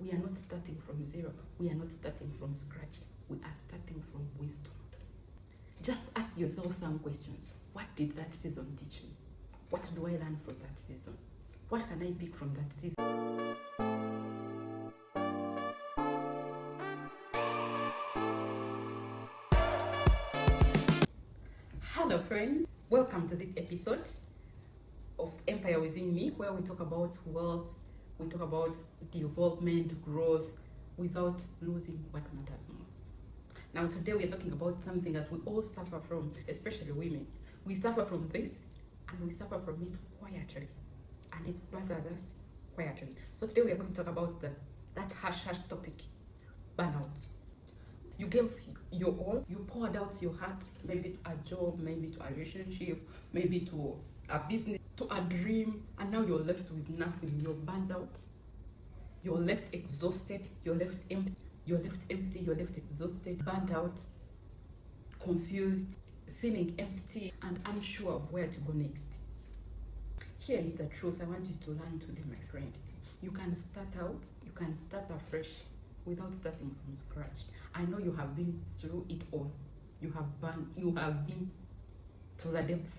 We are not starting from zero. We are not starting from scratch. We are starting from wisdom. Just ask yourself some questions. What did that season teach me? What do I learn from that season? What can I pick from that season? Hello friends, welcome to this episode of Empire Within Me, where we talk about wealth, we talk about development, growth, without losing what matters most. Now today we are talking about something that we all suffer from, especially women. We suffer from this and we suffer from it quietly, and it bothers us quietly. So today we are going to talk about that hush topic, burnout. You gave your all, you poured out your heart, maybe to a job, maybe to a relationship, maybe to a business, to a dream, and now you're left with nothing. You're burned out, you're left exhausted, you're left empty, you're left exhausted, burnt out, confused, feeling empty, and unsure of where to go next. Here is the truth I want you to learn today, my friend. You can start out, you can start afresh without starting from scratch. I know you have been through it all. You have been to the depths.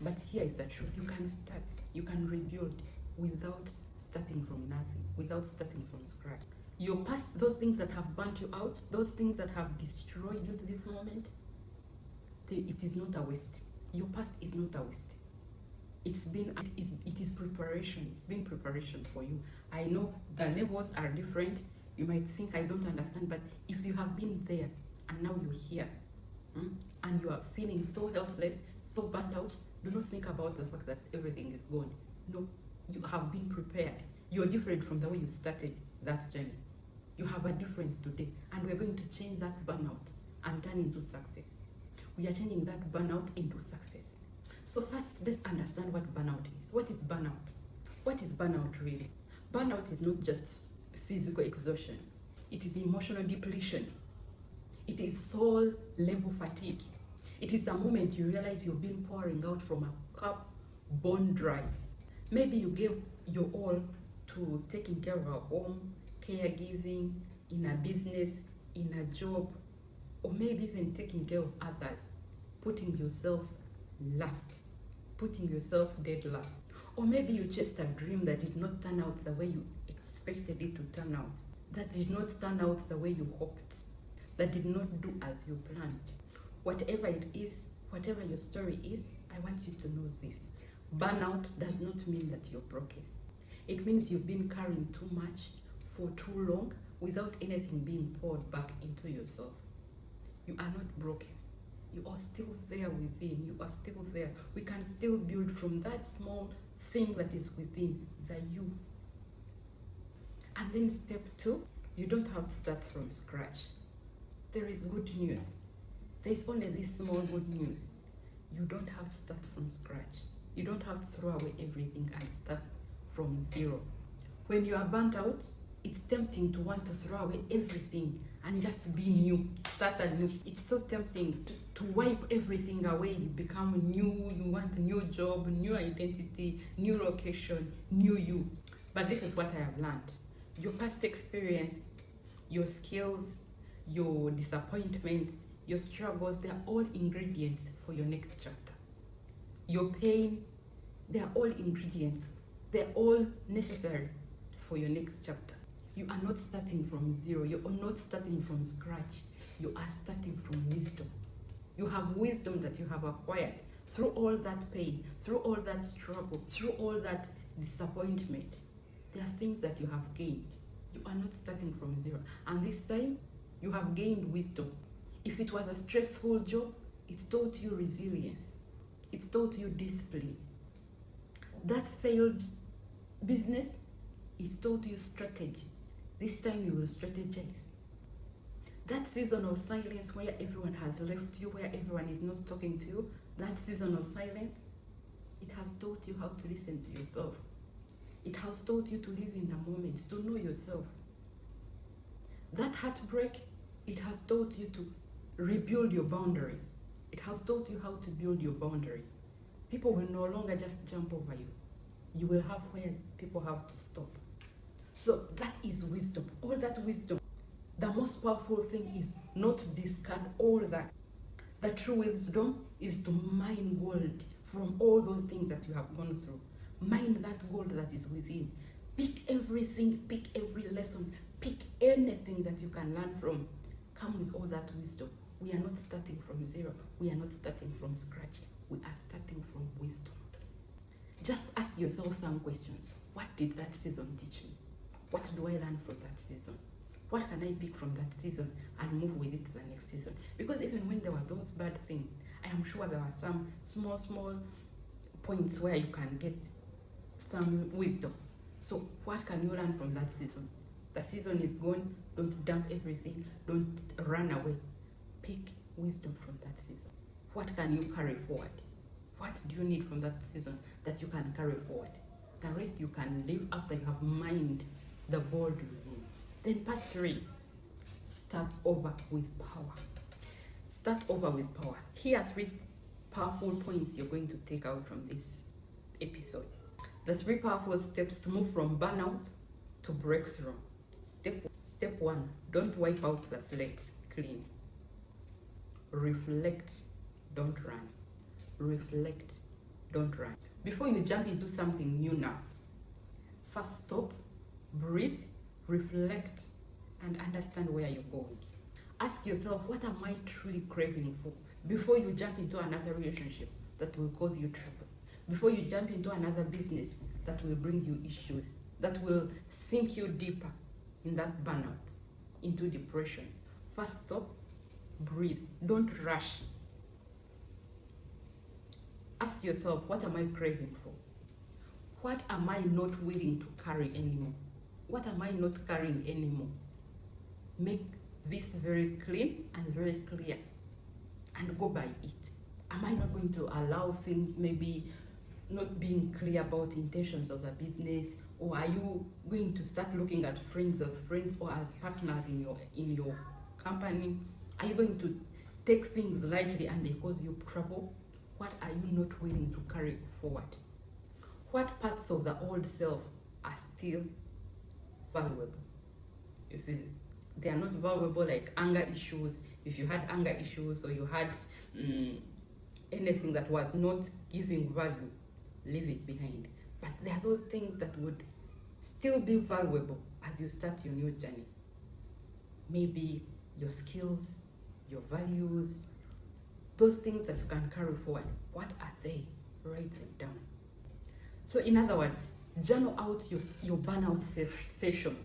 But here is the truth. You can start, you can rebuild without starting from nothing, without starting from scratch. Your past, those things that have burnt you out, those things that have destroyed you to this moment, it is not a waste. Your past is not a waste. It is preparation. It's been preparation for you. I know the levels are different. You might think I don't understand, but if you have been there and now you're here, and you are feeling so helpless, so burnt out, do not think about the fact that everything is gone. No, you have been prepared. You're different from the way you started that journey. You have a difference today, and we're going to change that burnout and turn into success. We are changing that burnout into success. So first, let's understand what burnout is. What is burnout? What is burnout really? Burnout is not just physical exhaustion. It is emotional depletion. It is soul level fatigue. It is the moment you realize you've been pouring out from a cup bone dry. Maybe you gave your all to taking care of a home, caregiving, in a business, in a job, or maybe even taking care of others, putting yourself last, putting yourself dead last. Or maybe you chased a dream that did not turn out the way you expected it to turn out, that did not turn out the way you hoped, that did not do as you planned. Whatever it is, whatever your story is, I want you to know this. Burnout does not mean that you're broken. It means you've been carrying too much for too long without anything being poured back into yourself. You are not broken. You are still there within. You are still there. We can still build from that small thing that is within, the you. And then step 2, you don't have to start from scratch. There is good news. There is only this small good news. You don't have to start from scratch. You don't have to throw away everything and start from zero. When you are burnt out, it's tempting to want to throw away everything and just be new, start anew. It's so tempting to wipe everything away. You become new, you want a new job, new identity, new location, new you. But this is what I have learned. Your past experience, your skills, your disappointments, your struggles, they are all ingredients for your next chapter. Your pain, they are all ingredients. They're all necessary for your next chapter. You are not starting from zero. You are not starting from scratch. You are starting from wisdom. You have wisdom that you have acquired through all that pain, through all that struggle, through all that disappointment. There are things that you have gained. You are not starting from zero. And this time, you have gained wisdom. If it was a stressful job, it taught you resilience. It taught you discipline. That failed business, it taught you strategy. This time you will strategize. That season of silence where everyone has left you, where everyone is not talking to you, that season of silence, it has taught you how to listen to yourself. It has taught you to live in the moment, to know yourself. That heartbreak, it has taught you to rebuild your boundaries. It has taught you how to build your boundaries. People will no longer just jump over you. You will have where people have to stop. So that is wisdom. that wisdom. The most powerful thing is not to discard all that. The true wisdom is to mine gold from all those things that you have gone through. Mine that gold that is within. Pick everything, pick every lesson, pick anything that you can learn from. Come with all that wisdom. We are not starting from zero. We are not starting from scratch. We are starting from wisdom. Just ask yourself some questions. What did that season teach me? What do I learn from that season? What can I pick from that season and move with it to the next season? Because even when there were those bad things, I am sure there were some small points where you can get some wisdom. So what can you learn from that season? The season is gone. Don't dump everything. Don't run away. Pick wisdom from that season. What can you carry forward? What do you need from that season that you can carry forward? The rest you can leave after you have mined the gold within. Then part 3, start over with power. Start over with power. Here are 3 powerful points you're going to take out from this episode. The 3 powerful steps to move from burnout to breakthrough. Step 1, don't wipe out the slate clean. Reflect, don't run. Reflect, don't run. Before you jump into something new now, first stop, breathe, reflect, and understand where you're going. Ask yourself, what am I truly craving for? Before you jump into another relationship that will cause you trouble. Before you jump into another business that will bring you issues, that will sink you deeper in that burnout, into depression. First stop, breathe, don't rush. Ask yourself, what am I craving for? What am I not willing to carry anymore? What am I not carrying anymore? Make this very clean and very clear and go by it. Am I not going to allow things maybe not being clear about intentions of the business? Or are you going to start looking at friends as friends or as partners in your company? Are you going to take things lightly and they cause you trouble? What are you not willing to carry forward? What parts of the old self are still valuable? If they are not valuable, like anger issues, if you had anger issues or you had anything that was not giving value, leave it behind. But there are those things that would still be valuable as you start your new journey. Maybe your skills, your values, those things that you can carry forward. What are they? Write them down. So in other words, journal out your burnout session,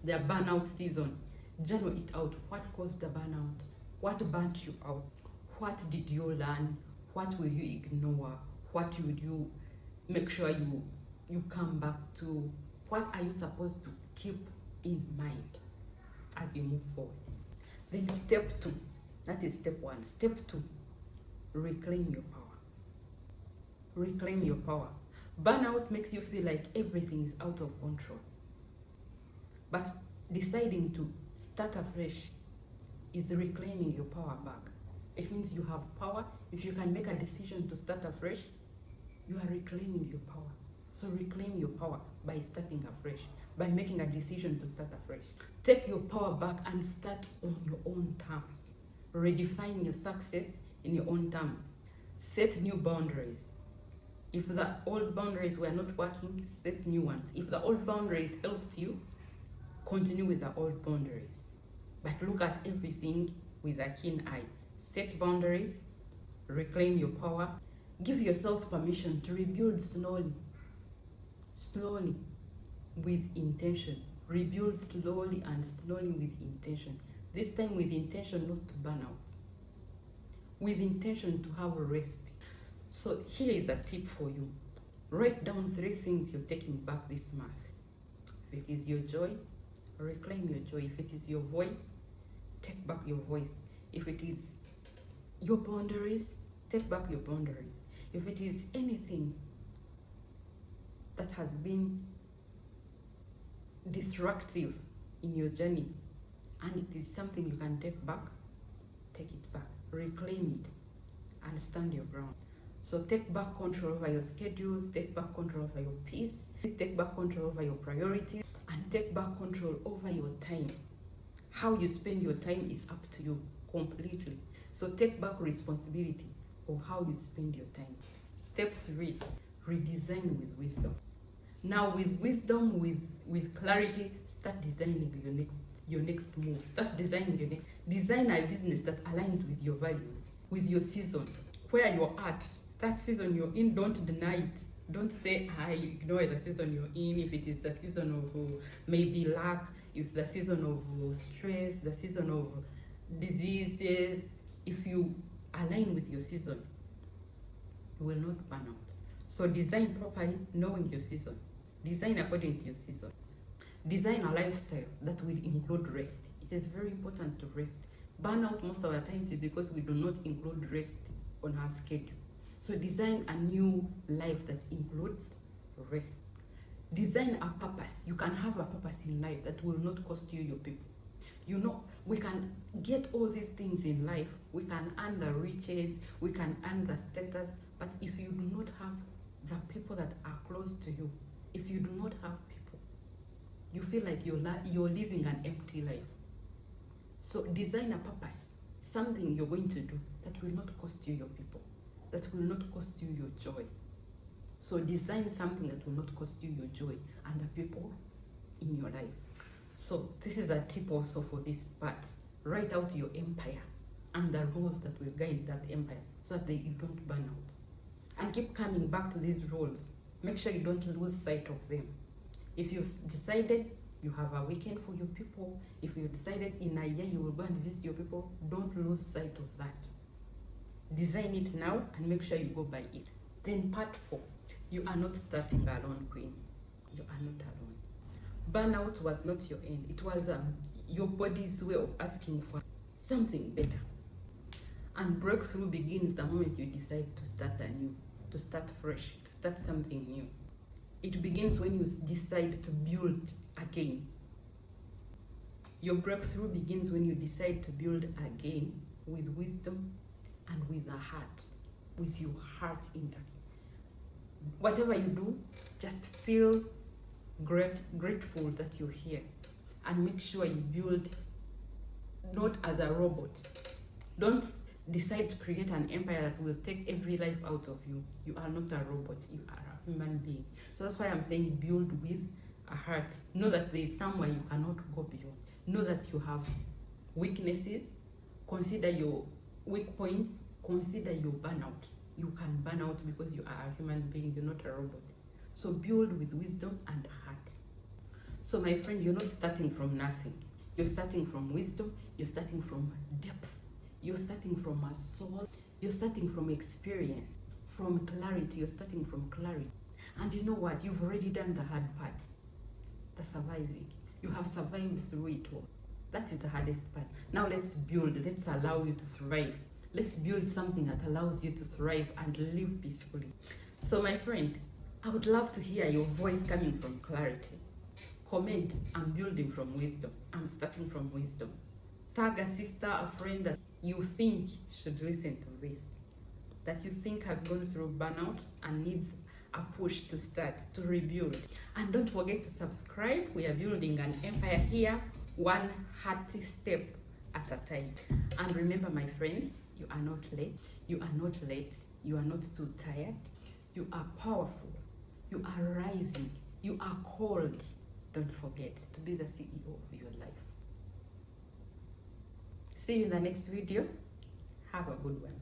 the burnout season. Journal it out. What caused the burnout? What burnt you out? What did you learn? What will you ignore? What would you make sure you come back to? What are you supposed to keep in mind as you move forward? Then step 2, that is step 1. Step 2, reclaim your power. Reclaim your power. Burnout makes you feel like everything is out of control. But deciding to start afresh is reclaiming your power back. It means you have power. If you can make a decision to start afresh, you are reclaiming your power. So reclaim your power by starting afresh, by making a decision to start afresh. Take your power back and start on your own terms. Redefine your success in your own terms. Set new boundaries. If the old boundaries were not working, set new ones. If the old boundaries helped you, continue with the old boundaries. But look at everything with a keen eye. Set boundaries, reclaim your power, give yourself permission to rebuild slowly, with intention. Rebuild slowly with intention. This time with intention not to burn out, with intention to have a rest. So here is a tip for you. Write down 3 things you're taking back this month. If it is your joy, reclaim your joy. If it is your voice, take back your voice. If it is your boundaries, take back your boundaries. If it is anything that has been disruptive in your journey and it is something you can take back, take it back. Reclaim it and stand your ground. So take back control over your schedules, take back control over your peace, take back control over your priorities, and take back control over your time. How you spend your time is up to you completely. So take back responsibility of how you spend your time. Step 3, redesign with wisdom. Now with wisdom, with clarity, start designing your next move. Start designing your next. Design a business that aligns with your values, with your season, where you're at. That season you're in, don't deny it. Don't say, I ignore the season you're in. If it is the season of maybe lack, if the season of stress, the season of diseases, if you align with your season, you will not burn out. So design properly, knowing your season. Design according to your season. Design a lifestyle that will include rest. It is very important to rest. Burnout most of the times is because we do not include rest on our schedule. So design a new life that includes rest. Design a purpose. You can have a purpose in life that will not cost you your people. You know, we can get all these things in life. We can earn the riches, we can earn the status, but if you do not have the people that are close to you, if you do not have people, you feel like you're living an empty life. So design a purpose, something you're going to do that will not cost you your people, that will not cost you your joy. So design something that will not cost you your joy and the people in your life. So this is a tip also for this part. Write out your empire and the rules that will guide that empire so that you don't burn out. And keep coming back to these rules. Make sure you don't lose sight of them. If you've decided you have a weekend for your people, if you decided in a year you will go and visit your people, don't lose sight of that. Design it now and make sure you go by it. Then part 4, you are not starting alone, queen. You are not alone. Burnout was not your end. It was your body's way of asking for something better. And breakthrough begins the moment you decide to start anew, to start fresh, to start something new. It begins when you decide to build again. Your breakthrough begins when you decide to build again with wisdom and with a heart, with your heart intact. Whatever you do, just feel grateful that you're here, and make sure you build not as a robot. Don't decide to create an empire that will take every life out of you. You are not a robot, you are a human being. So that's why I'm saying build with a heart. Know that there is somewhere you cannot go beyond. Know that you have weaknesses. Consider your weak points. Consider your burnout. You can burn out because you are a human being, you're not a robot. So build with wisdom and heart. So my friend, you're not starting from nothing. You're starting from wisdom. You're starting from depth. You're starting from a soul. You're starting from experience, from clarity. You're starting from clarity. And you know what? You've already done the hard part, the surviving. You have survived through it all. That is the hardest part. Now let's build. Let's allow you to thrive. Let's build something that allows you to thrive and live peacefully. So my friend, I would love to hear your voice coming from clarity. Comment, I'm building from wisdom. I'm starting from wisdom. Tag a sister, a friend that you think should listen to this, that you think has gone through burnout and needs a push to start, to rebuild. And don't forget to subscribe. We are building an empire here, one hearty step at a time. And remember, my friend, you are not late. You are not late. You are not too tired. You are powerful. You are rising. You are called. Don't forget to be the CEO of your life. See you in the next video. Have a good one.